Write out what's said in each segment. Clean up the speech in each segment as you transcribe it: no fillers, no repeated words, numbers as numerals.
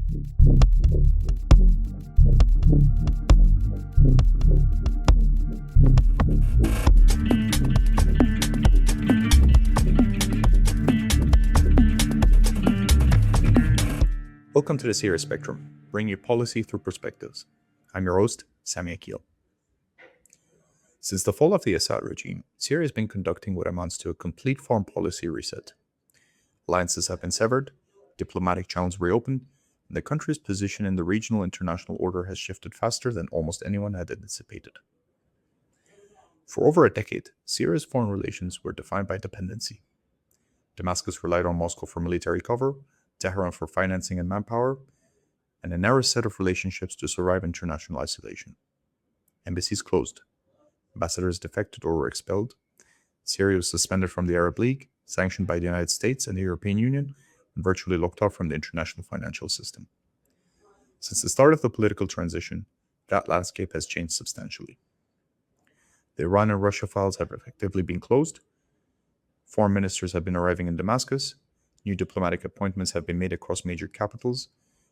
Welcome to the Syria Spectrum, bringing you policy through perspectives. I'm your host, Sami Akil. Since the fall of the Assad regime, Syria has been conducting what amounts to a complete foreign policy reset. Alliances have been severed, diplomatic channels reopened, and the country's position in the regional international order has shifted faster than almost anyone had anticipated. For over a decade, Syria's foreign relations were defined by dependency. Damascus relied on Moscow for military cover, Tehran for financing and manpower, and a narrow set of relationships to survive international isolation. Embassies closed, ambassadors defected or were expelled, Syria was suspended from the Arab League, sanctioned by the United States and the European Union, and virtually locked off from the international financial system. Since the start of the political transition, that landscape has changed substantially. The Iran and Russia files have effectively been closed, foreign ministers have been arriving in Damascus, new diplomatic appointments have been made across major capitals,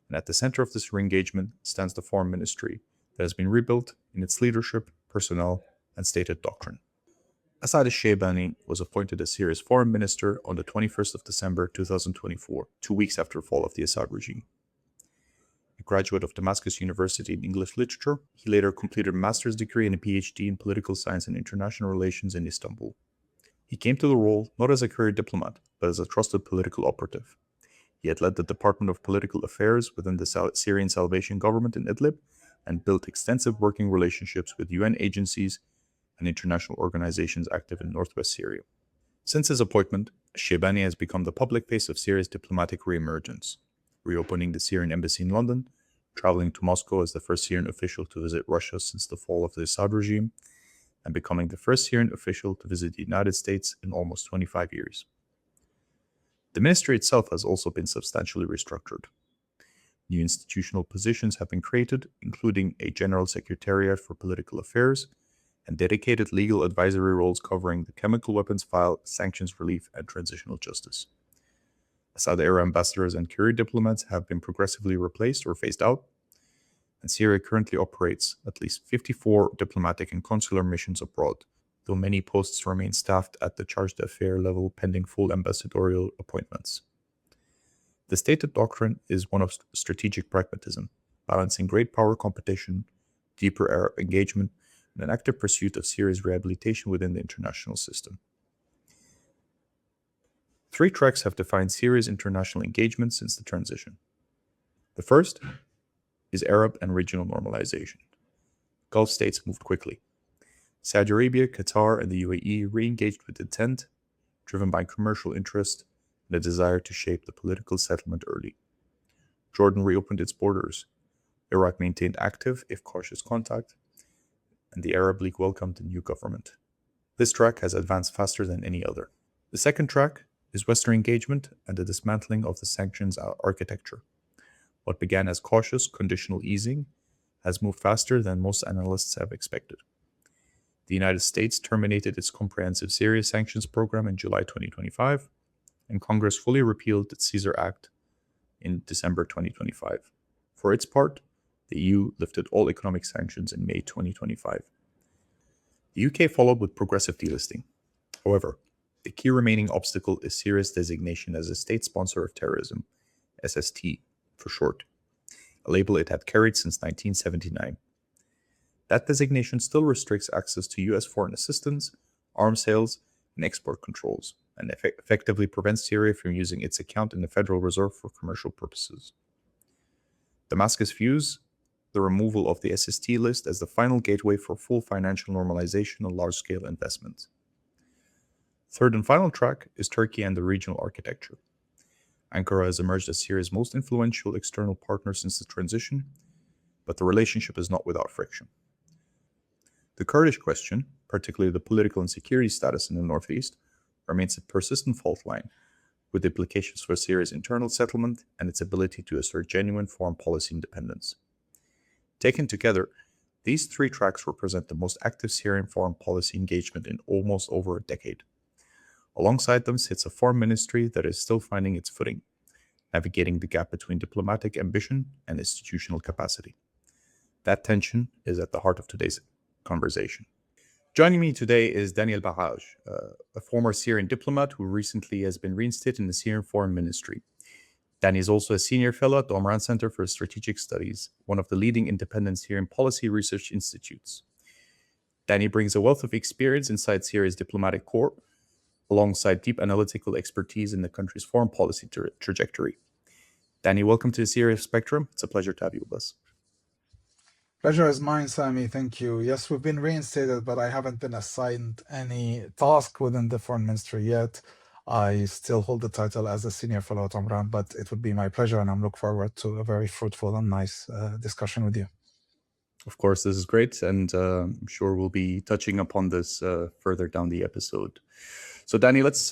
and at the center of this re-engagement stands the foreign ministry that has been rebuilt in its leadership, personnel, and stated doctrine. Assad al-Shaybani was appointed as Syria's foreign minister on the 21st of December 2024, 2 weeks after the fall of the Assad regime. A graduate of Damascus University in English literature, he later completed a master's degree and a PhD in political science and international relations in Istanbul. He came to the role not as a career diplomat, but as a trusted political operative. He had led the Department of Political Affairs within the Syrian Salvation Government in Idlib and built extensive working relationships with UN agencies and international organizations active in northwest Syria. Since his appointment, Shaybani has become the public face of Syria's diplomatic re-emergence, reopening the Syrian embassy in London, traveling to Moscow as the first Syrian official to visit Russia since the fall of the Assad regime, and becoming the first Syrian official to visit the United States in almost 25 years. The ministry itself has also been substantially restructured. New institutional positions have been created, including a General Secretariat for Political Affairs and dedicated legal advisory roles covering the chemical weapons file, sanctions relief, and transitional justice. Assad-era ambassadors and career diplomats have been progressively replaced or phased out, and Syria currently operates at least 54 diplomatic and consular missions abroad, though many posts remain staffed at the charge d'affaires level pending full ambassadorial appointments. The stated doctrine is one of strategic pragmatism, balancing great power competition, deeper Arab engagement, and an active pursuit of Syria's rehabilitation within the international system. 3 tracks have defined Syria's international engagement since the transition. The first is Arab and regional normalization. Gulf states moved quickly. Saudi Arabia, Qatar, and the UAE re-engaged with intent, driven by commercial interest and a desire to shape the political settlement early. Jordan reopened its borders. Iraq maintained active, if cautious, contact, and the Arab League welcomed the new government. This track has advanced faster than any other. The second track is Western engagement and the dismantling of the sanctions architecture. What began as cautious, conditional easing has moved faster than most analysts have expected. The United States terminated its comprehensive Syria sanctions program in July 2025, and Congress fully repealed its Caesar Act in December 2025. For its part, the EU lifted all economic sanctions in May 2025. The UK followed with progressive delisting. However, the key remaining obstacle is Syria's designation as a state sponsor of terrorism, SST for short, a label it had carried since 1979. That designation still restricts access to US foreign assistance, arms sales, and export controls, and effectively prevents Syria from using its account in the Federal Reserve for commercial purposes. Damascus views the removal of the SST list as the final gateway for full financial normalization and large-scale investment. Third and final track is Turkey and the regional architecture. Ankara has emerged as Syria's most influential external partner since the transition, but the relationship is not without friction. The Kurdish question, particularly the political and security status in the northeast, remains a persistent fault line, with implications for Syria's internal settlement and its ability to assert genuine foreign policy independence. Taken together, these 3 tracks represent the most active Syrian foreign policy engagement in almost over a decade. Alongside them sits a foreign ministry that is still finding its footing, navigating the gap between diplomatic ambition and institutional capacity. That tension is at the heart of today's conversation. Joining me today is Daniel Barraj, a former Syrian diplomat who recently has been reinstated in the Syrian Foreign Ministry. Danny is also a senior fellow at the Omran Center for Strategic Studies, one of the leading independent Syrian policy research institutes. Danny brings a wealth of experience inside Syria's diplomatic corps, alongside deep analytical expertise in the country's foreign policy trajectory. Danny, welcome to the Syria Spectrum. It's a pleasure to have you with us. Pleasure is mine, Sami. Thank you. Yes, we've been reinstated, but I haven't been assigned any task within the foreign ministry yet. I still hold the title as a senior fellow at Omran, but it would be my pleasure, and I'm looking forward to a very fruitful and nice discussion with you. Of course, this is great, and I'm sure we'll be touching upon this further down the episode. So, Danny, let's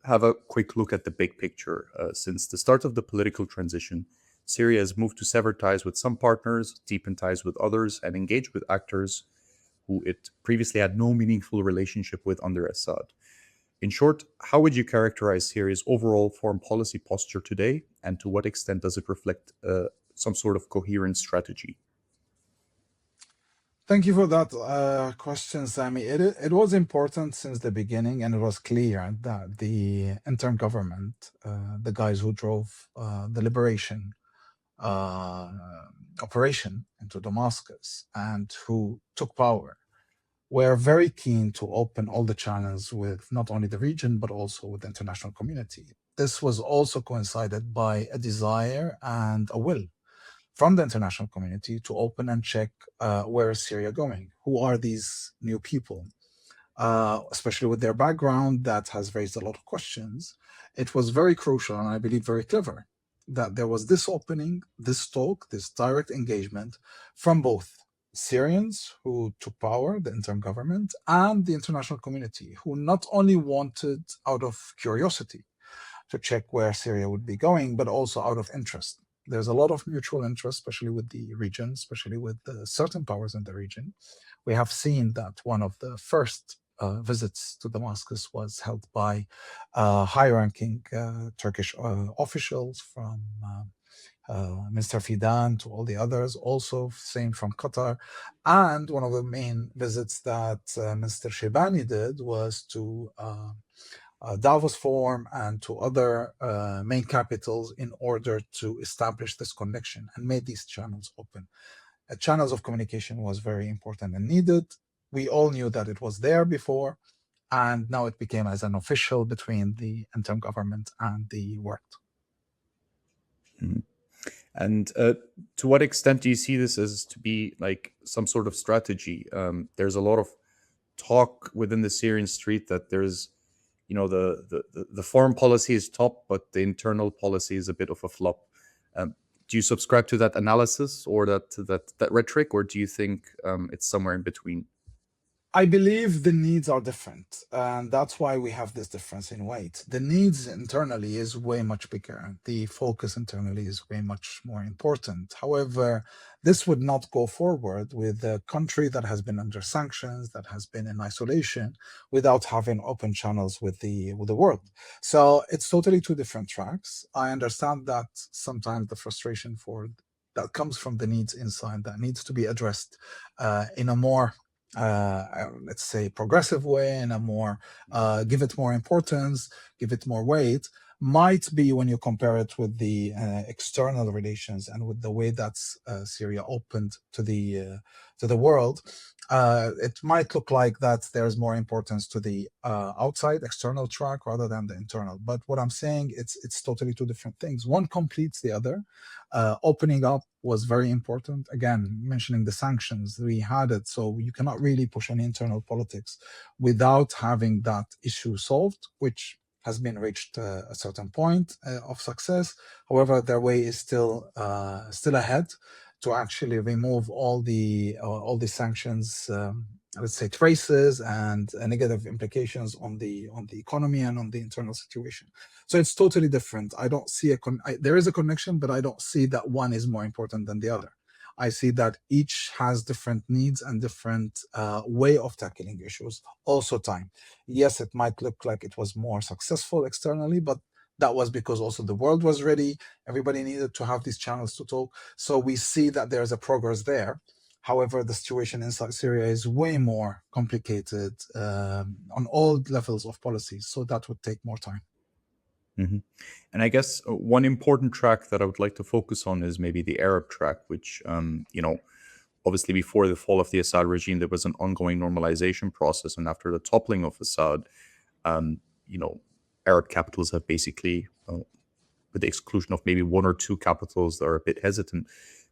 have a quick look at the big picture. Since the start of the political transition, Syria has moved to sever ties with some partners, deepen ties with others, and engage with actors who it previously had no meaningful relationship with under Assad. In short, how would you characterize Syria's overall foreign policy posture today, and to what extent does it reflect some sort of coherent strategy? Thank you for that question, Sami. It was important since the beginning, and it was clear that the interim government, the guys who drove the liberation uh, operation into Damascus and who took power, were very keen to open all the channels with not only the region, but also with the international community. This was also coincided by a desire and a will from the international community to open and check where is Syria going? Who are these new people? Especially with their background that has raised a lot of questions. It was very crucial and I believe very clever that there was this opening, this talk, this direct engagement from both Syrians who took power, the interim government, and the international community who not only wanted out of curiosity to check where Syria would be going, but also out of interest. There's a lot of mutual interest, especially with the region, especially with certain powers in the region. We have seen that one of the first visits to Damascus was held by high-ranking Turkish officials from Mr. Fidan to all the others, also same from Qatar. And one of the main visits that Mr. Shebani did was to Davos Forum and to other main capitals in order to establish this connection and made these channels open. Channels of communication was very important and needed. We all knew that it was there before, and now it became as an official between the interim government and the world. Mm-hmm. And to what extent do you see this as to be like some sort of strategy? There's a lot of talk within the Syrian street that there's, the foreign policy is top, but the internal policy is a bit of a flop. Do you subscribe to that analysis or that rhetoric, or do you think it's somewhere in between? I believe the needs are different, and that's why we have this difference in weight. The needs internally is way much bigger. The focus internally is way much more important. However, this would not go forward with a country that has been under sanctions, that has been in isolation, without having open channels with the world. So it's totally two different tracks. I understand that sometimes the frustration that comes from the needs inside that needs to be addressed in a more let's say progressive way, and a more give it more importance, give it more weight, might be when you compare it with the external relations and with the way that Syria opened to the world. It might look like that there's more importance to the outside external track rather than the internal. But what I'm saying, it's totally two different things. One completes the other. Opening up was very important. Again, mentioning the sanctions, we had it, so you cannot really push any internal politics without having that issue solved, which has been reached a certain point of success. However, their way is still ahead to actually remove all the sanctions, let's say traces and negative implications on the economy and on the internal situation. So it's totally different. I don't see there is a connection, but I don't see that one is more important than the other. I see that each has different needs and different way of tackling issues. Also time. Yes, it might look like it was more successful externally, but That was because also the world was ready. Everybody needed to have these channels to talk. So we see that there's a progress there. However, the situation inside Syria is way more complicated on all levels of policies. So that would take more time. Hmm. And I guess one important track that I would like to focus on is maybe the Arab track, which, obviously before the fall of the Assad regime, there was an ongoing normalization process. And after the toppling of Assad, um, you know, Arab capitals have basically, with the exclusion of maybe one or two capitals that are a bit hesitant,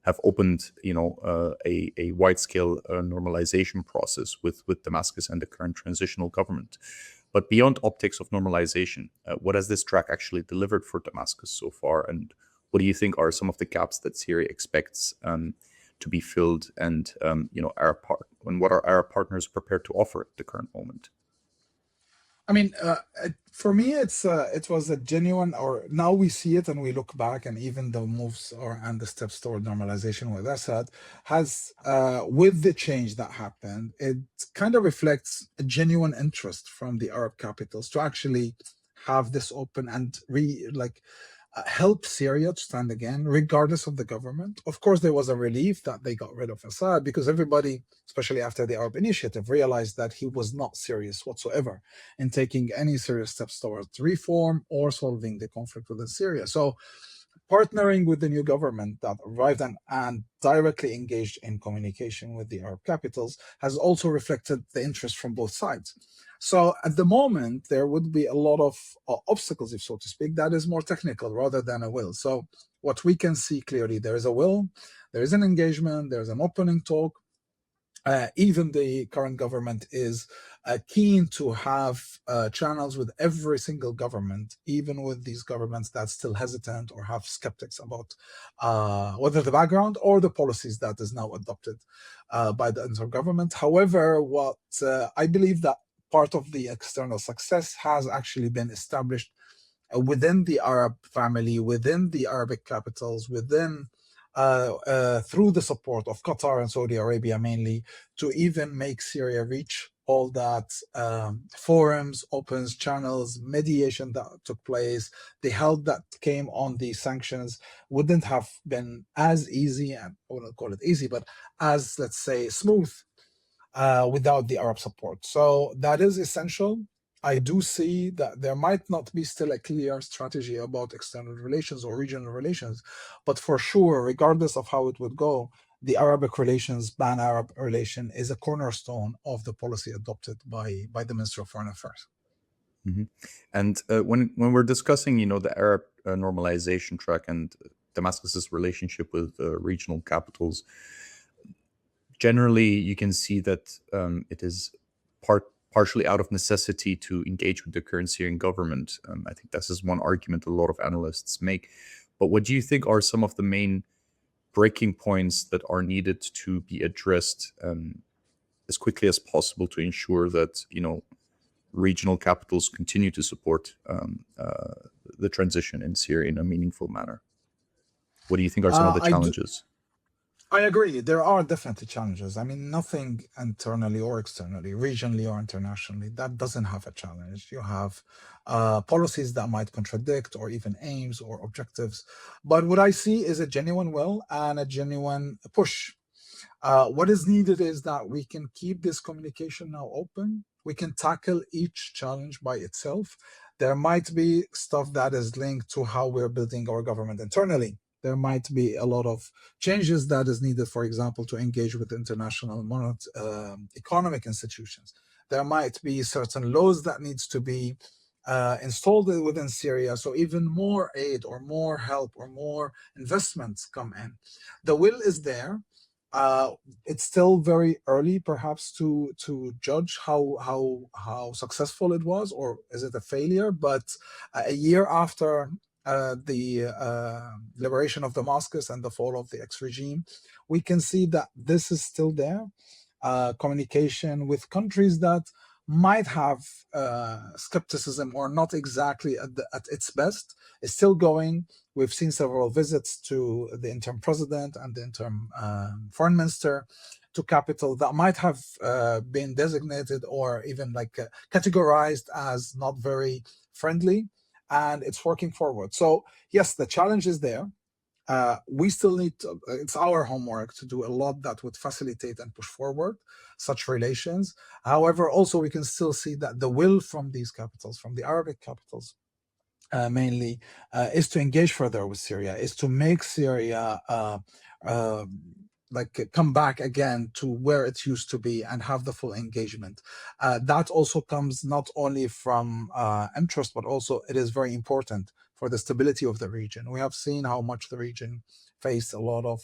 have opened, a wide scale normalization process with Damascus and the current transitional government. But beyond optics of normalization, what has this track actually delivered for Damascus so far, and what do you think are some of the gaps that Syria expects to be filled, and and what are Arab partners prepared to offer at the current moment? I mean, for me, it was a genuine. Or now we see it and we look back, and even the moves or and the steps toward normalization with Assad has, with the change that happened, it kind of reflects a genuine interest from the Arab capitals to actually have this open and help Syria to stand again, regardless of the government. Of course, there was a relief that they got rid of Assad because everybody, especially after the Arab Initiative, realized that he was not serious whatsoever in taking any serious steps towards reform or solving the conflict within Syria. So partnering with the new government that arrived and directly engaged in communication with the Arab capitals has also reflected the interest from both sides. So at the moment, there would be a lot of obstacles, if so to speak, that is more technical rather than a will. So what we can see clearly, there is a will, there is an engagement, there's an opening talk, even the current government is keen to have channels with every single government, even with these governments that still hesitant or have skeptics about whether the background or the policies that is now adopted by the interim government. However, what I believe that part of the external success has actually been established within the Arab family, within the Arabic capitals, within through the support of Qatar and Saudi Arabia mainly, to even make Syria reach all that forums, opens, channels, mediation that took place, the help that came on the sanctions wouldn't have been as easy, and I wouldn't call it easy, but as, let's say, smooth without the Arab support. So that is essential. I do see that there might not be still a clear strategy about external relations or regional relations, but for sure, regardless of how it would go, the Arabic relations, pan-Arab relation, is a cornerstone of the policy adopted by the Minister of Foreign Affairs. Hmm. And when we're discussing, the Arab normalization track and Damascus's relationship with regional capitals, generally you can see that it is partially out of necessity to engage with the current Syrian government. I think this is one argument a lot of analysts make. But what do you think are some of the main breaking points that are needed to be addressed as quickly as possible to ensure that regional capitals continue to support the transition in Syria in a meaningful manner? What do you think are some of Uh, the I do, challenges? I agree. There are definitely challenges. I mean, nothing internally or externally, regionally or internationally, that doesn't have a challenge. You have policies that might contradict or even aims or objectives. But what I see is a genuine will and a genuine push. What is needed is that we can keep this communication now open. We can tackle each challenge by itself. There might be stuff that is linked to how we're building our government internally. There might be a lot of changes that is needed, for example, to engage with international economic institutions. There might be certain laws that needs to be installed within Syria, so even more aid or more help or more investments come in. The will is there. uh, it's still very early, perhaps, to judge how successful it was, or is it a failure. But a year after the liberation of Damascus and the fall of the ex-regime, we can see that this is still there. Communication with countries that might have skepticism or not exactly at its best is still going. We've seen several visits to the interim president and the interim foreign minister to capital that might have been designated or even categorized as not very friendly. and it's working forward. So yes, the challenge is there. We still need to, it's our homework to do a lot that would facilitate and push forward such relations. However, also we can still see that the will from these capitals, from the Arabic capitals, mainly, is to engage further with Syria, is to make Syria uh, like come back again to where it used to be and have the full engagement. That also comes not only from interest, but also it is very important for the stability of the region. We have seen how much the region faced a lot of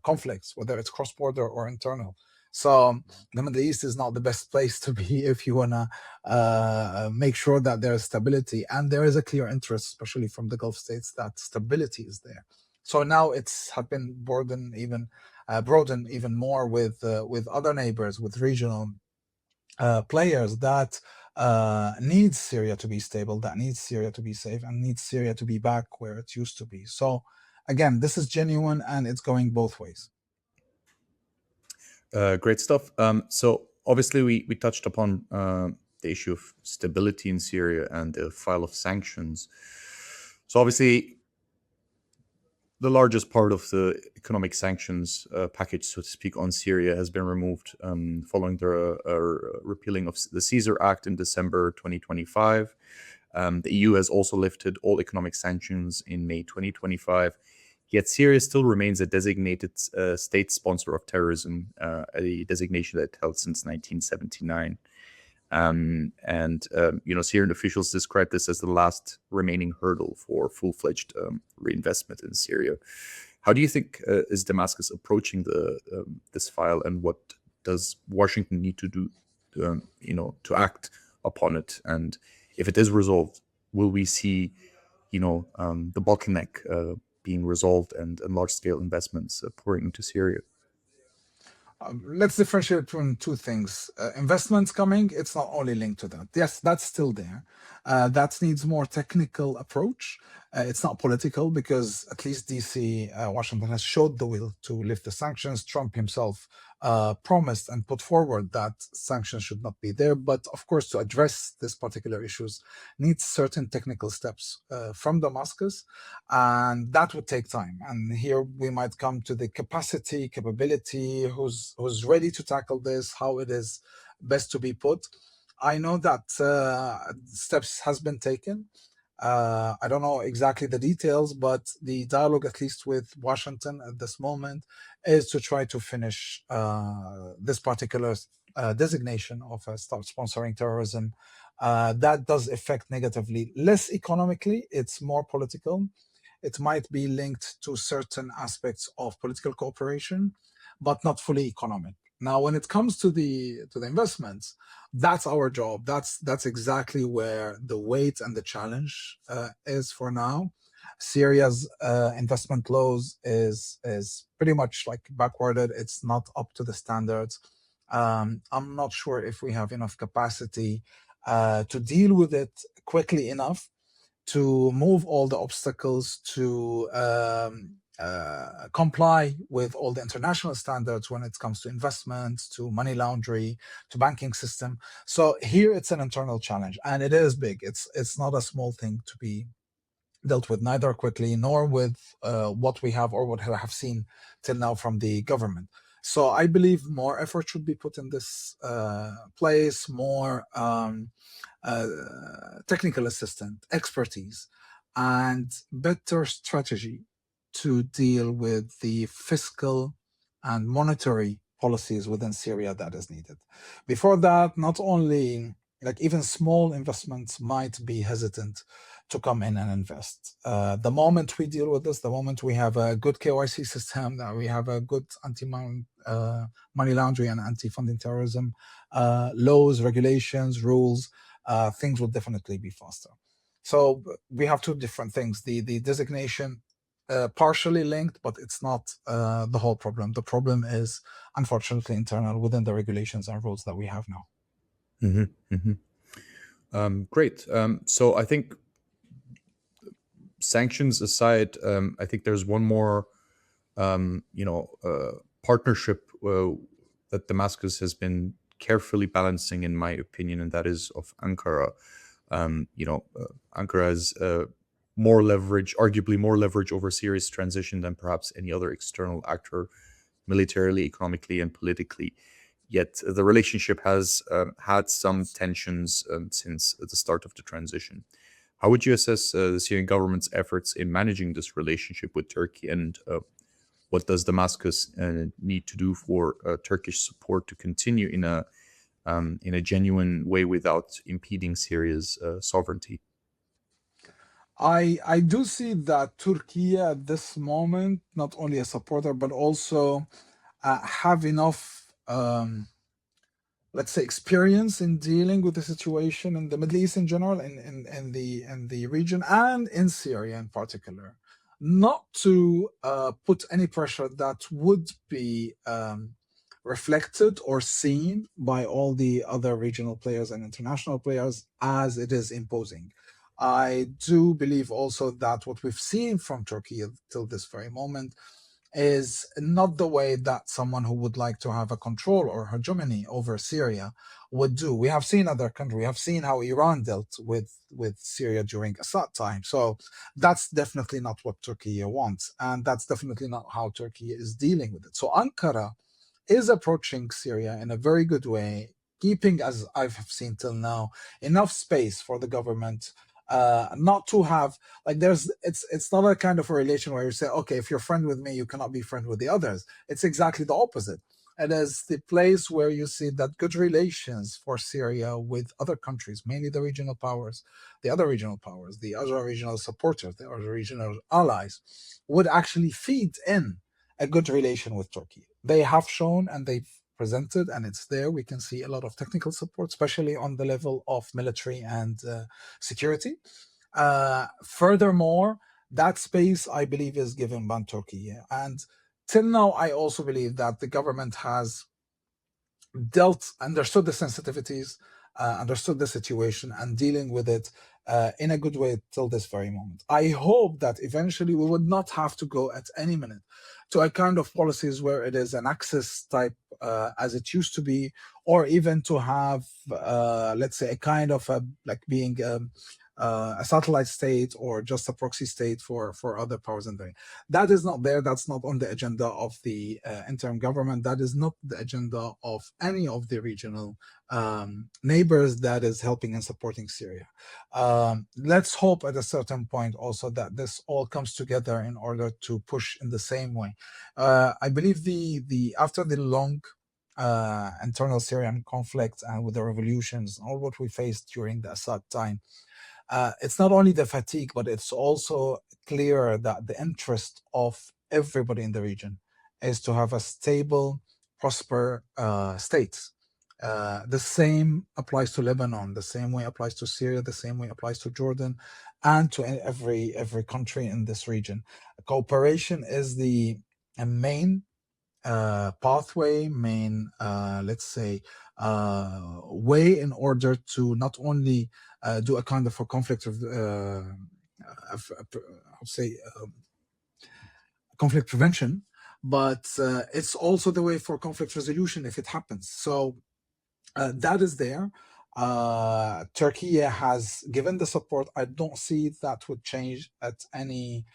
conflicts, whether it's cross-border or internal. So the Middle East is not the best place to be if you want to make sure that there is stability, and there is a clear interest, especially from the Gulf states, that stability is there. So now it's have been broadened even more with other neighbors, with regional players that needs Syria to be stable, that needs Syria to be safe, and needs Syria to be back where it used to be. So again, this is genuine, and it's going both ways. Great stuff. So obviously we touched upon the issue of stability in Syria and the file of sanctions. So obviously the largest part of the economic sanctions package, so to speak, on Syria has been removed following the repealing of the Caesar Act in December 2025. The EU has also lifted all economic sanctions in May 2025. Yet Syria still remains a designated state sponsor of terrorism, a designation that it held since 1979. Syrian officials describe this as the last remaining hurdle for full-fledged reinvestment in Syria. How do you think is Damascus approaching this file, and what does Washington need to do, to act upon it? And if it is resolved, will we see, the bottleneck being resolved and large-scale investments pouring into Syria? Let's differentiate between two things. Investments coming, it's not only linked to that. Yes, that's still there. That needs more technical approach. It's not political, because at least DC, Washington, has showed the will to lift the sanctions. Trump himself promised and put forward that sanctions should not be there. But of course, to address this particular issues needs certain technical steps from Damascus, and that would take time. And here we might come to the capability, who's ready to tackle this, how it is best to be put. I know that steps has been taken. I don't know exactly the details, but the dialogue, at least with Washington at this moment, is to try to finish this particular designation of start sponsoring terrorism. That does affect negatively, less economically, it's more political. It might be linked to certain aspects of political cooperation, but not fully economic. Now, when it comes to the investments, that's our job. That's exactly where the weight and the challenge is for now. Syria's investment laws is pretty much like backwarded. It's not up to the standards. I'm not sure if we have enough capacity to deal with it quickly enough to move all the obstacles to comply with all the international standards when it comes to investment, to money laundering, to banking system. So here it's an internal challenge, and it is big. It's not a small thing to be dealt with, neither quickly nor with what we have or what I have seen till now from the government. So I believe more effort should be put in this place, more technical assistance, expertise, and better strategy to deal with the fiscal and monetary policies within Syria that is needed. Before that, not only like even small investments might be hesitant to come in and invest. The moment we deal with this, the moment we have a good KYC system, that we have a good anti-money laundering and anti-funding terrorism laws, regulations, rules, things will definitely be faster. So we have two different things. The designation partially linked, but it's not the whole problem. The problem is unfortunately internal within the regulations and rules that we have now. Great. So I think sanctions aside, I think there's one more, partnership that Damascus has been carefully balancing, in my opinion, and that is of Ankara. Ankara has more leverage, arguably more leverage over Syria's transition than perhaps any other external actor, militarily, economically, and politically. Yet the relationship has had some tensions since the start of the transition. How would you assess the Syrian government's efforts in managing this relationship with Turkey, and what does Damascus need to do for Turkish support to continue in a genuine way without impeding Syria's sovereignty? I do see that Turkey at this moment, not only a supporter, but also have enough, let's say, experience in dealing with the situation in the Middle East in general, in the region, and in Syria in particular, not to put any pressure that would be reflected or seen by all the other regional players and international players as it is imposing. I do believe also that what we've seen from Turkey till this very moment is not the way that someone who would like to have a control or hegemony over Syria would do. We have seen other countries. We have seen how Iran dealt with Syria during Assad time. So that's definitely not what Turkey wants, and that's definitely not how Turkey is dealing with it. So Ankara is approaching Syria in a very good way, keeping, as I've seen till now, enough space for the government not to have, like, it's not a kind of a relation where you say, okay, if you're friend with me, you cannot be friend with the others. It's exactly the opposite. It is the place where you see that good relations for Syria with other countries, mainly the regional powers, the other regional powers, the other regional supporters, the other regional allies, would actually feed in a good relation with Turkey. They have shown and they've presented, and it's there. We can see a lot of technical support, especially on the level of military and security. Furthermore, that space, I believe, is given by Turkey. And till now, I also believe that the government has understood the sensitivities, understood the situation, and dealing with it in a good way till this very moment. I hope that eventually we would not have to go at any minute to a kind of policies where it is an access type as it used to be, or even to have, let's say, a kind of like being a satellite state or just a proxy state for other powers and things. That is not there. That's not on the agenda of the interim government. That is not the agenda of any of the regional neighbors that is helping and supporting Syria. Let's hope at a certain point also that this all comes together in order to push in the same way. I believe the after the long internal Syrian conflict and with the revolutions, all what we faced during the Assad time, it's not only the fatigue, but it's also clear that the interest of everybody in the region is to have a stable, prosper state. The same applies to Lebanon, the same way applies to Syria, the same way applies to Jordan, and to every country in this region. Cooperation is the main pathway, main, let's say, way in order to not only do a kind of a conflict of, I'll say, conflict prevention, but it's also the way for conflict resolution if it happens. So that is there. Turkey has given the support. I don't see that would change at any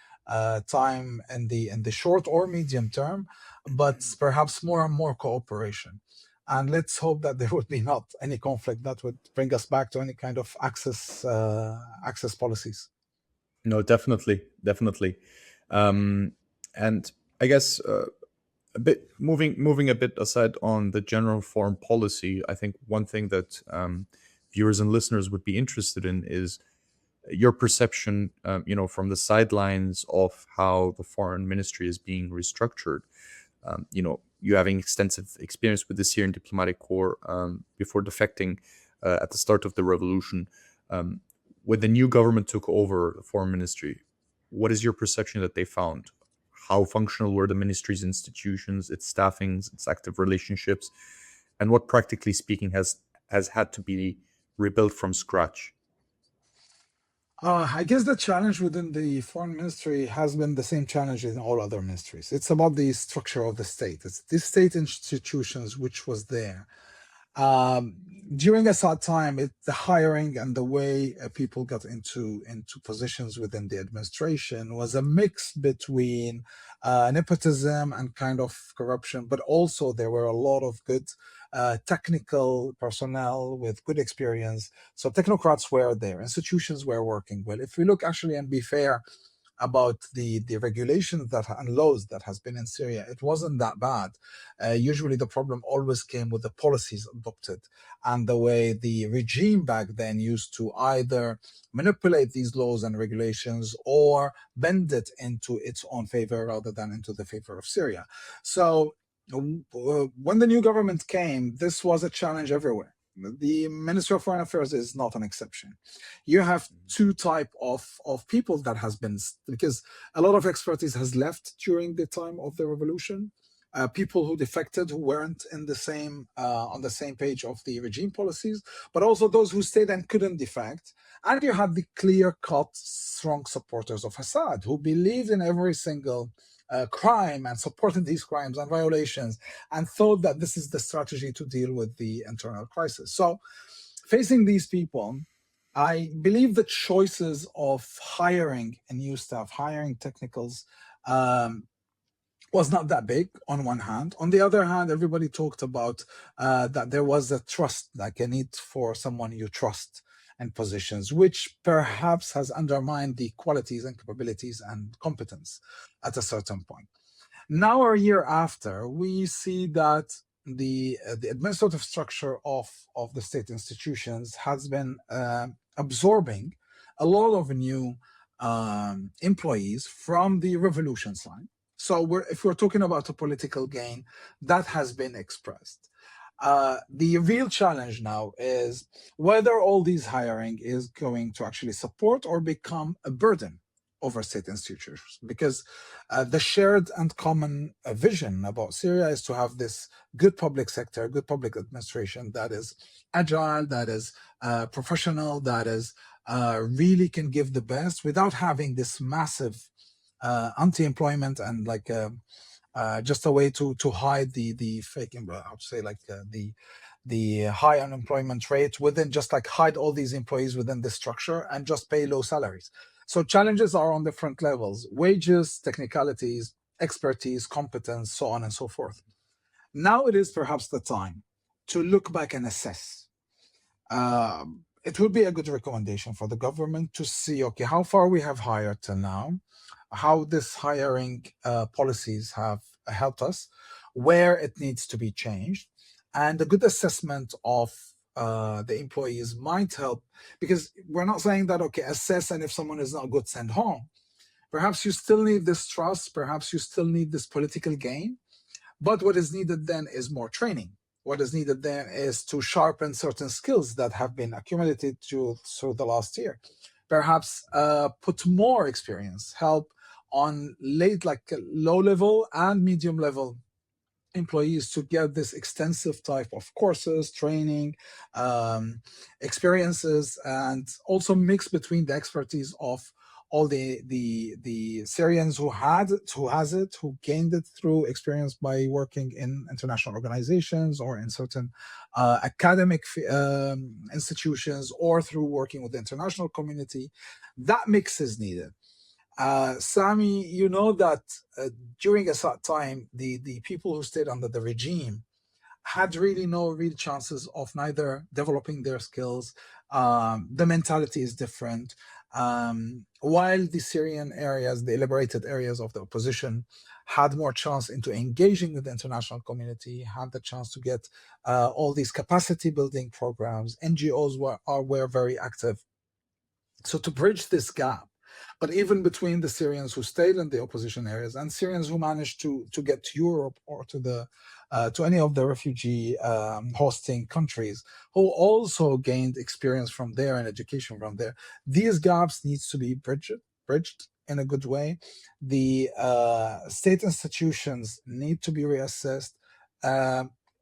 time in the short or medium term, but perhaps more and more cooperation. And let's hope that there would be not any conflict that would bring us back to any kind of access policies. No, definitely, definitely. And I guess a bit moving a bit aside on the general foreign policy, I think one thing that viewers and listeners would be interested in is your perception, from the sidelines of how the foreign ministry is being restructured. You having extensive experience with the Syrian diplomatic corps before defecting at the start of the revolution. Um, when the new government took over the foreign ministry, what is your perception that they found? How functional were the ministry's institutions, its staffings, its active relationships, and what, practically speaking, has had to be rebuilt from scratch? I guess the challenge within the foreign ministry has been the same challenge in all other ministries. It's about the structure of the state. It's the state institutions which was there. Um, During Assad time, the hiring and the way people got into positions within the administration was a mix between nepotism and kind of corruption, but also there were a lot of good technical personnel with good experience. So technocrats were there, institutions were working well. If we look actually and be fair about the regulations that and laws that has been in Syria, it wasn't that bad. Usually, the problem always came with the policies adopted and the way the regime back then used to either manipulate these laws and regulations or bend it into its own favor rather than into the favor of Syria. So. When the new government came, this was a challenge everywhere. The Ministry of Foreign Affairs is not an exception. You have two type of people that has been, because a lot of expertise has left during the time of the revolution. People who defected, who weren't in the same on the same page of the regime policies, but also those who stayed and couldn't defect. And you had the clear-cut, strong supporters of Assad who believed in every single crime and supported these crimes and violations and thought that this is the strategy to deal with the internal crisis. So, facing these people, I believe the choices of hiring a new staff, hiring technicals, um, was not that big on one hand. On the other hand, everybody talked about that there was a trust, like a need for someone you trust in positions, which perhaps has undermined the qualities and capabilities and competence at a certain point. Now, a year after, we see that the administrative structure of the state institutions has been absorbing a lot of new employees from the revolution side. So, if we're talking about a political gain, that has been expressed. The real challenge now is whether all these hiring is going to actually support or become a burden over state institutions, because the shared and common vision about Syria is to have this good public sector, good public administration that is agile, that is professional, that is really can give the best without having this massive anti-employment and like just a way to hide the fake, how to say, like the high unemployment rate within, just like hide all these employees within the structure and just pay low salaries. So challenges are on different levels: wages, technicalities, expertise, competence, so on and so forth. Now it is perhaps the time to look back and assess. It would be a good recommendation for the government to see, okay, how far we have hired till now, how this hiring policies have helped us, where it needs to be changed, and a good assessment of the employees might help, because we're not saying that, okay, assess, and if someone is not good, send home. Perhaps you still need this trust, perhaps you still need this political gain, but what is needed then is more training. What is needed then is to sharpen certain skills that have been accumulated through the last year. Perhaps put more experience, help on low level and medium level employees to get this extensive type of courses, training, experiences, and also mix between the expertise of all the Syrians who who gained it through experience by working in international organizations or in certain academic institutions, or through working with the international community. That mix is needed. Sami, you know that during Assad time, the people who stayed under the regime had really no real chances of neither developing their skills. The mentality is different. While the Syrian areas, the liberated areas of the opposition, had more chance into engaging with the international community, had the chance to get all these capacity building programs. NGOs were very active. So to bridge this gap, but even between the Syrians who stayed in the opposition areas and Syrians who managed to get to Europe or to any of the refugee hosting countries, who also gained experience from there and education from there, these gaps needs to be bridged in a good way. The state institutions need to be reassessed.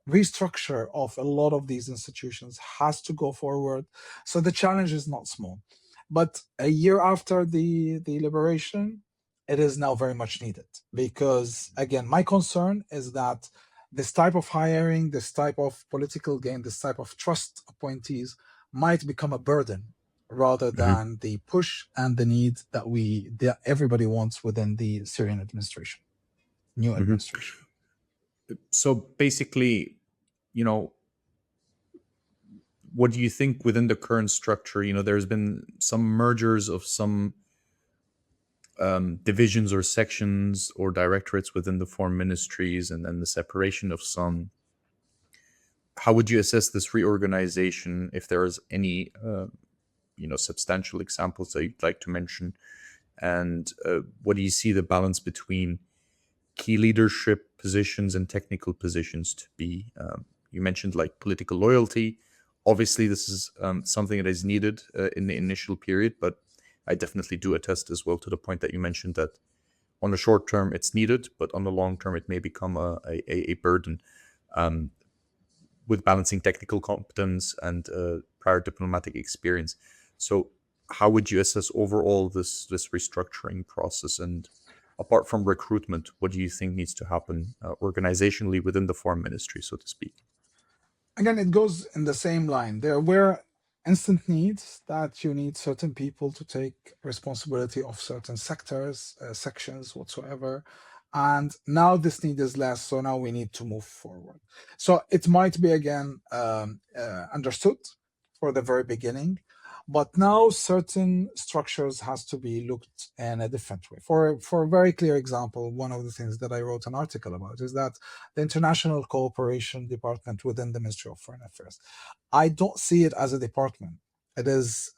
Restructure of a lot of these institutions has to go forward. So the challenge is not small. But a year after the liberation, it is now very much needed, because again, my concern is that this type of hiring, this type of political gain, this type of trust appointees might become a burden rather Hmm. than the push and the need that everybody wants within the Syrian administration, new Hmm. administration. So basically, you know, what do you think within the current structure? There's been some mergers of some divisions or sections or directorates within the foreign ministries, and then the separation of some. How would you assess this reorganization? If there's any, substantial examples that you'd like to mention, and what do you see the balance between key leadership positions and technical positions to be? You mentioned like political loyalty. Obviously, this is something that is needed in the initial period, but I definitely do attest as well to the point that you mentioned that on the short term it's needed, but on the long term it may become a burden, um, with balancing technical competence and prior diplomatic experience. So, how would you assess overall this restructuring process? And apart from recruitment, what do you think needs to happen organizationally within the foreign ministry, so to speak? Again, it goes in the same line. There were instant needs that you need certain people to take responsibility of certain sectors, sections, whatsoever. And now this need is less, so now we need to move forward. So it might be again understood for the very beginning, but now certain structures has to be looked in a different way. For a very clear example, one of the things that I wrote an article about is that the International Cooperation Department within the Ministry of Foreign Affairs. I don't see it as a department. It is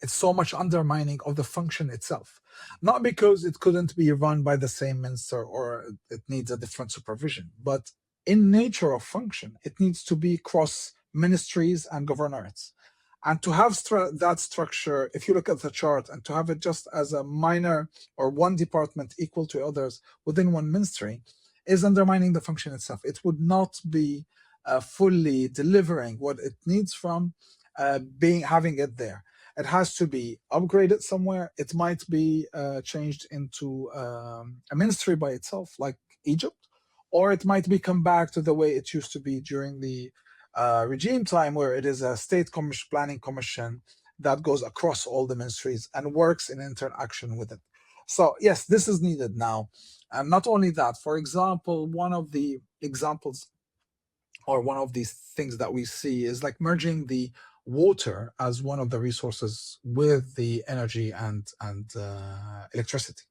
it's so much undermining of the function itself, not because it couldn't be run by the same minister or it needs a different supervision, but in nature of function, it needs to be cross ministries and governorates. And to have that structure, if you look at the chart, and to have it just as a minor or one department equal to others within one ministry, is undermining the function itself. It would not be fully delivering what it needs from being having it there. It has to be upgraded somewhere. It might be changed into a ministry by itself, like Egypt, or it might be come back to the way it used to be during the regime time, where it is a state planning commission that goes across all the ministries and works in interaction with it. So yes, this is needed now. And not only that, for example, one of the examples or one of these things that we see is like merging the water as one of the resources with the energy and electricity.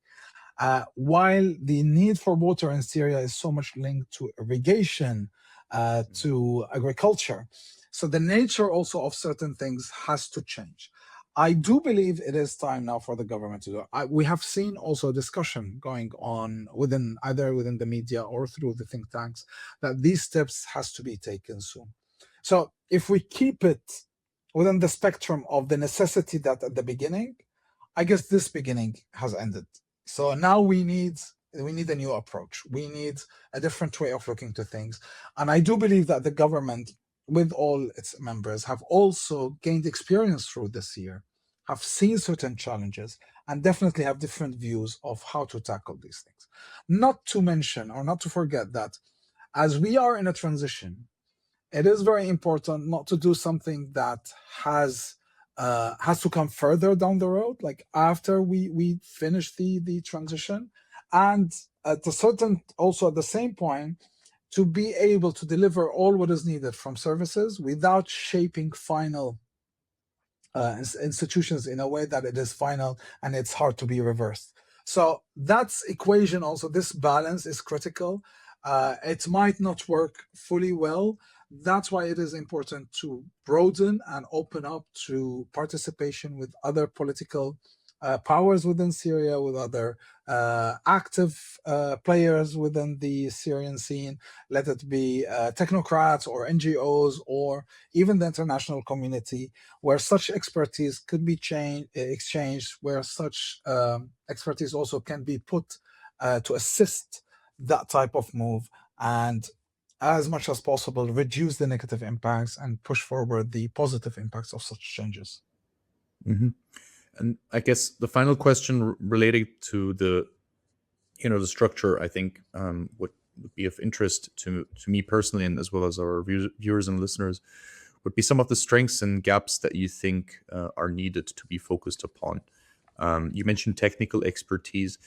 While the need for water in Syria is so much linked to irrigation, to agriculture, so the nature also of certain things has to change. I do believe it is time now for the government to do it. We have seen also discussion going on within either within the media or through the think tanks that these steps has to be taken soon. So if we keep it within the spectrum of the necessity that at the beginning, I guess this beginning has ended. So now we need a new approach. We need a different way of looking to things. And I do believe that the government, with all its members, have also gained experience through this year, have seen certain challenges, and definitely have different views of how to tackle these things. Not to mention or not to forget that as we are in a transition, it is very important not to do something that has to come further down the road, like after we finish the transition, and at a certain also at the same point to be able to deliver all what is needed from services without shaping final institutions in a way that it is final and it's hard to be reversed. So that's equation also, this balance is critical. It might not work fully well. That's why it is important to broaden and open up to participation with other political powers within Syria, with other active players within the Syrian scene, let it be technocrats or NGOs or even the international community, where such expertise could be exchanged, where such expertise also can be put to assist that type of move, and as much as possible reduce the negative impacts and push forward the positive impacts of such changes. Hmm. And I guess the final question related to the structure, I think, what would be of interest to me personally, and as well as our viewers and listeners, would be some of the strengths and gaps that you think are needed to be focused upon. You mentioned technical expertise.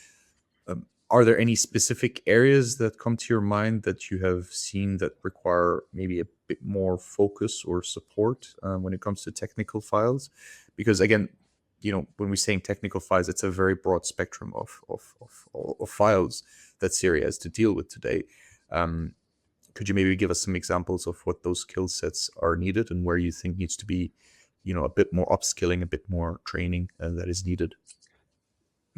Are there any specific areas that come to your mind that you have seen that require maybe a bit more focus or support when it comes to technical files? Because again, when we're saying technical files, it's a very broad spectrum of files that Syria has to deal with today. Could you maybe give us some examples of what those skill sets are needed and where you think needs to be, a bit more upskilling, a bit more training that is needed?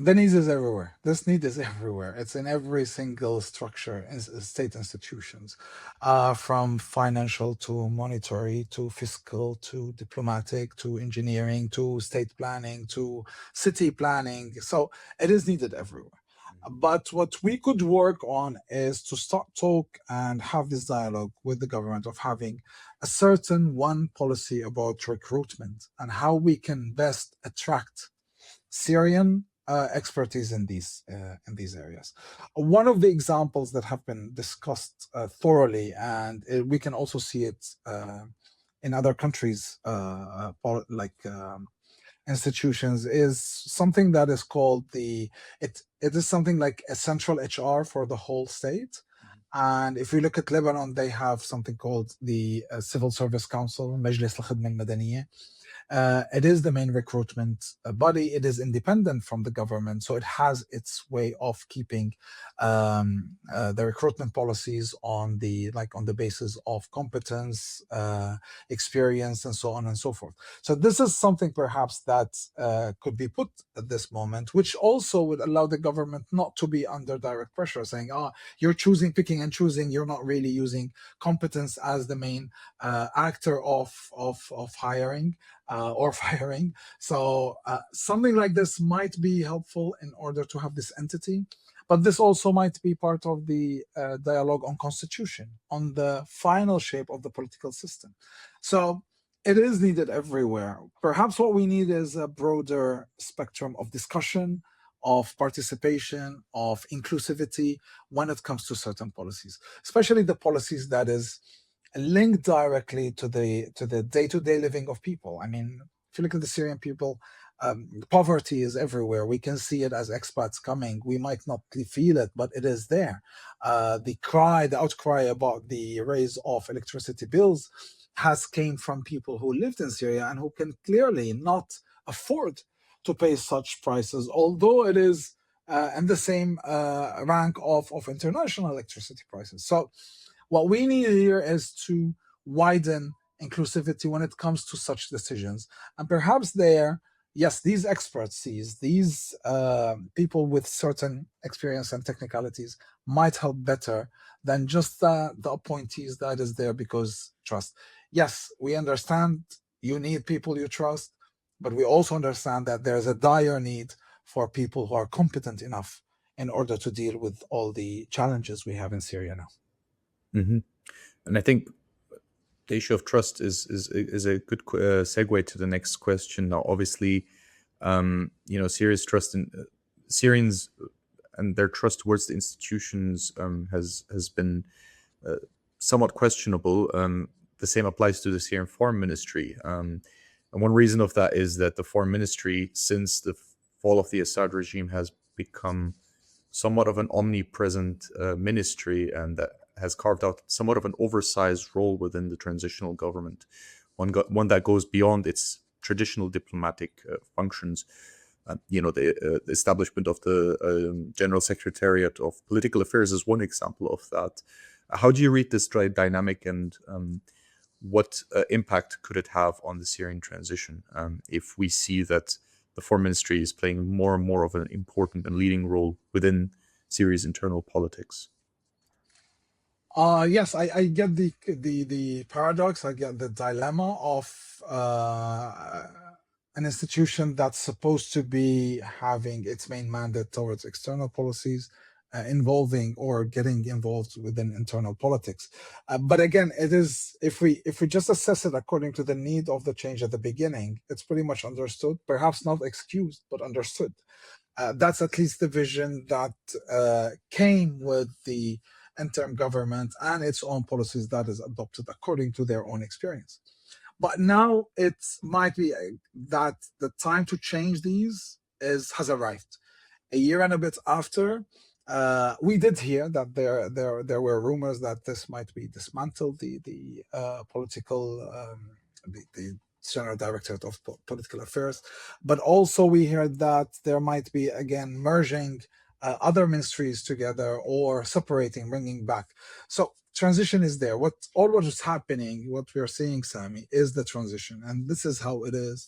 The need is everywhere. This need is everywhere. It's in every single structure in state institutions, from financial to monetary to fiscal to diplomatic to engineering to state planning to city planning. So it is needed everywhere. But what we could work on is to start talk and have this dialogue with the government of having a certain one policy about recruitment and how we can best attract Syrian expertise in these areas. One of the examples that have been discussed thoroughly, and we can also see it in other countries, like institutions, is something that is called it is something like a central HR for the whole state. And if we look at Lebanon, they have something called the Civil Service Council, Majlis al-Khidmah al-Madaniyah. It is the main recruitment body. It is independent from the government, so it has its way of keeping the recruitment policies on the basis of competence, experience, and so on and so forth. So this is something perhaps that could be put at this moment, which also would allow the government not to be under direct pressure, saying, you're picking and choosing, you're not really using competence as the main actor of hiring or firing. So something like this might be helpful in order to have this entity. But this also might be part of the dialogue on constitution, on the final shape of the political system. So it is needed everywhere. Perhaps what we need is a broader spectrum of discussion, of participation, of inclusivity when it comes to certain policies, especially the policies that is linked directly to the day-to-day living of people. I mean, if you look at the Syrian people, poverty is everywhere. We can see it as expats coming. We might not feel it, but it is there. The outcry about the raise of electricity bills has came from people who lived in Syria and who can clearly not afford to pay such prices, although it is in the same rank of international electricity prices. So what we need here is to widen inclusivity when it comes to such decisions. And perhaps yes, these expertise, these people with certain experience and technicalities might help better than just the appointees that is there because trust. Yes, we understand you need people you trust, but we also understand that there's a dire need for people who are competent enough in order to deal with all the challenges we have in Syria now. Mm-hmm. And I think the issue of trust is a good segue to the next question. Now, obviously, Syria's trust in Syrians and their trust towards the institutions has been somewhat questionable. The same applies to the Syrian Foreign Ministry. And one reason of that is that the Foreign Ministry, since the fall of the Assad regime, has become somewhat of an omnipresent ministry, and that has carved out somewhat of an oversized role within the transitional government, one that goes beyond its traditional diplomatic functions. The establishment of the General Secretariat of Political Affairs is one example of that. How do you read this dynamic, and what impact could it have on the Syrian transition if we see that the Foreign Ministry is playing more and more of an important and leading role within Syria's internal politics? Yes, I get the paradox. I get the dilemma of an institution that's supposed to be having its main mandate towards external policies, involving or getting involved within internal politics. But again, it is if we just assess it according to the need of the change at the beginning, it's pretty much understood, perhaps not excused, but understood. That's at least the vision that came with the interim government and its own policies that is adopted according to their own experience. But now it might be that the time to change these has arrived. A year and a bit after, we did hear that there were rumors that this might be dismantled, the political the General Directorate of Political Affairs, but also we heard that there might be again merging other ministries together or separating, bringing back. So transition is there. What is happening, what we are seeing, Sami, is the transition, and this is how it is.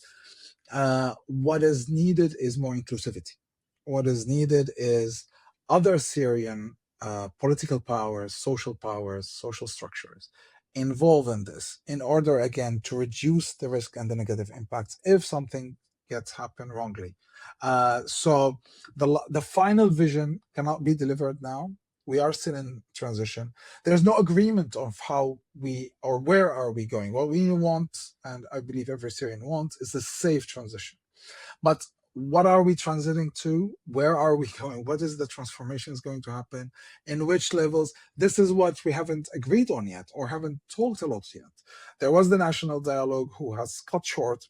What is needed is more inclusivity. What is needed is other Syrian political powers, social structures involved in this in order, again, to reduce the risk and the negative impacts if something gets happen wrongly. So the final vision cannot be delivered now. We are still in transition. There's no agreement of how we or where are we going. What we want, and I believe every Syrian wants, is a safe transition. But what are we transiting to? Where are we going? What is the transformation is going to happen? In which levels? This is what we haven't agreed on yet or haven't talked a lot yet. There was the national dialogue who has cut short.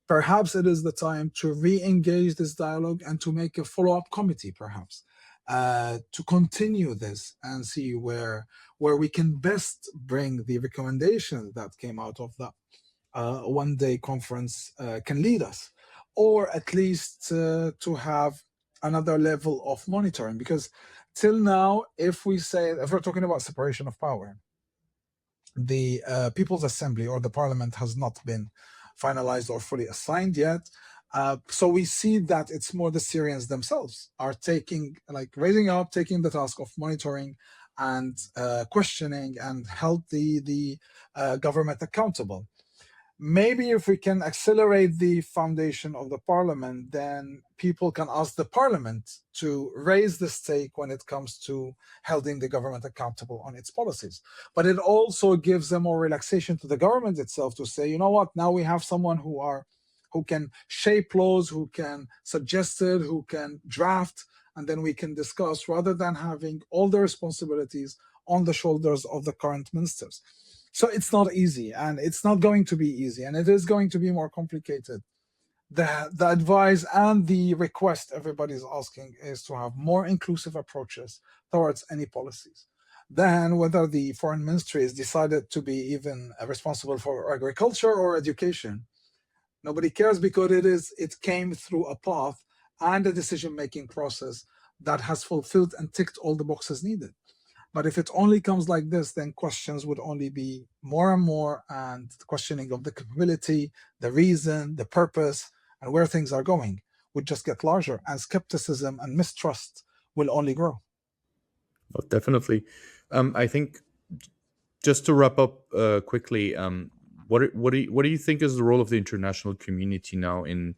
Perhaps it is the time to re-engage this dialogue and to make a follow-up committee, perhaps, to continue this and see where we can best bring the recommendations that came out of that one-day conference can lead us, or at least to have another level of monitoring. Because till now, if we're talking about separation of power, the People's Assembly or the Parliament has not been finalized or fully assigned yet. So we see that it's more the Syrians themselves are taking the task of monitoring and questioning and held the government accountable. Maybe if we can accelerate the foundation of the parliament, then people can ask the parliament to raise the stake when it comes to holding the government accountable on its policies. But it also gives them more relaxation to the government itself to say, you know what, now we have someone who can shape laws, who can suggest it, who can draft, and then we can discuss, rather than having all the responsibilities on the shoulders of the current ministers. So it's not easy, and it's not going to be easy, and it is going to be more complicated. The advice and the request everybody's asking is to have more inclusive approaches towards any policies. Then whether the foreign ministry is decided to be even responsible for agriculture or education, nobody cares, because it came through a path and a decision-making process that has fulfilled and ticked all the boxes needed. But if it only comes like this, then questions would only be more and more, and the questioning of the capability, the reason, the purpose, and where things are going would just get larger, and skepticism and mistrust will only grow. Well, definitely. I think just to wrap up quickly, what do you think is the role of the international community now in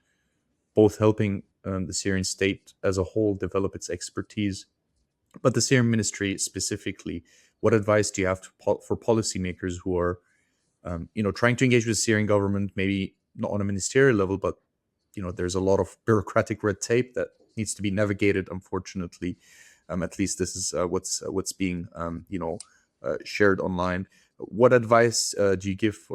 both helping the Syrian state as a whole develop its expertise, but the Syrian ministry specifically? What advice do you have for policymakers who are, trying to engage with the Syrian government, maybe not on a ministerial level, but there's a lot of bureaucratic red tape that needs to be navigated. Unfortunately, at least this is what's being shared online. What advice would you give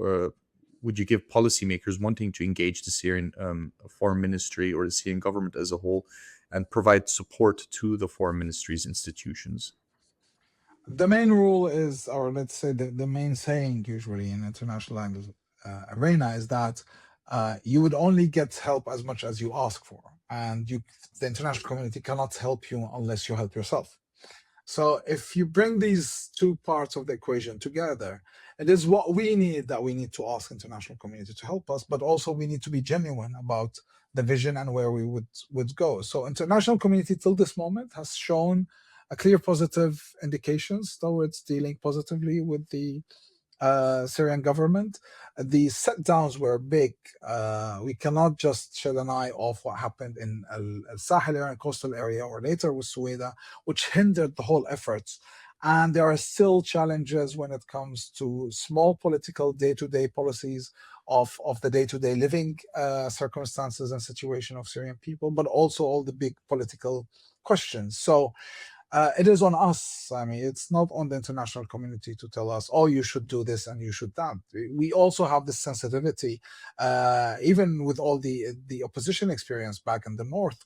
policymakers wanting to engage the Syrian foreign ministry or the Syrian government as a whole, and provide support to the foreign ministry's institutions? The main rule is, or let's say the main saying usually in international language arena, is that you would only get help as much as you ask for, and the international community cannot help you unless you help yourself. So if you bring these two parts of the equation together, it is what we need to ask international community to help us, but also we need to be genuine about the vision and where we would go. So international community till this moment has shown a clear positive indications towards dealing positively with the Syrian government. The set downs were big. We cannot just shed an eye off what happened in Al Sahel area, coastal area, or later with Sueda, which hindered the whole efforts. And there are still challenges when it comes to small political day-to-day policies of the day-to-day living circumstances and situation of Syrian people, but also all the big political questions. So it is on us. I mean, it's not on the international community to tell us, oh, you should do this and you should that. We also have this sensitivity, even with all the opposition experience back in the north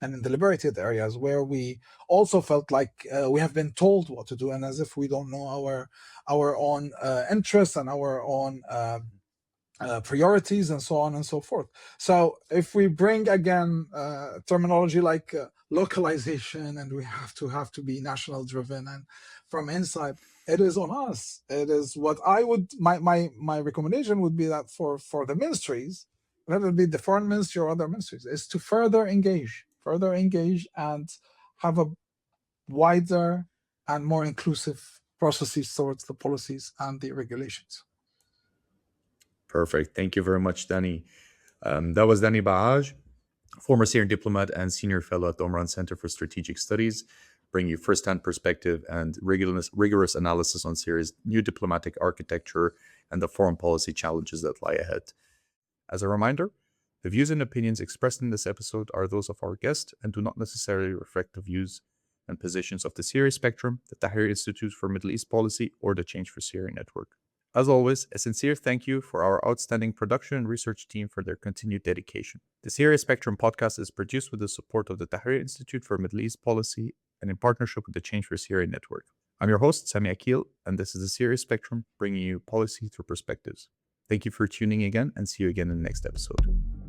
and in the liberated areas, where we also felt like we have been told what to do, and as if we don't know our own interests and our own priorities and so on and so forth. So if we bring again terminology like localization, and we have to be national driven and from inside, it is on us. It is what I would, my recommendation would be that for the ministries, whether it be the foreign ministry or other ministries, is to further engage and have a wider and more inclusive processes towards the policies and the regulations. Perfect. Thank you very much, Danny. That was Danny Bahaj, former Syrian diplomat and senior fellow at the Omran Center for Strategic Studies, bringing you firsthand perspective and rigorous analysis on Syria's new diplomatic architecture and the foreign policy challenges that lie ahead. As a reminder, the views and opinions expressed in this episode are those of our guest and do not necessarily reflect the views and positions of the Syria Spectrum, the Tahrir Institute for Middle East Policy, or the Change for Syria Network. As always, a sincere thank you for our outstanding production and research team for their continued dedication. The Syria Spectrum podcast is produced with the support of the Tahrir Institute for Middle East Policy and in partnership with the Change for Syria Network. I'm your host, Sami Akil, and this is the Syria Spectrum, bringing you policy through perspectives. Thank you for tuning again, and see you again in the next episode.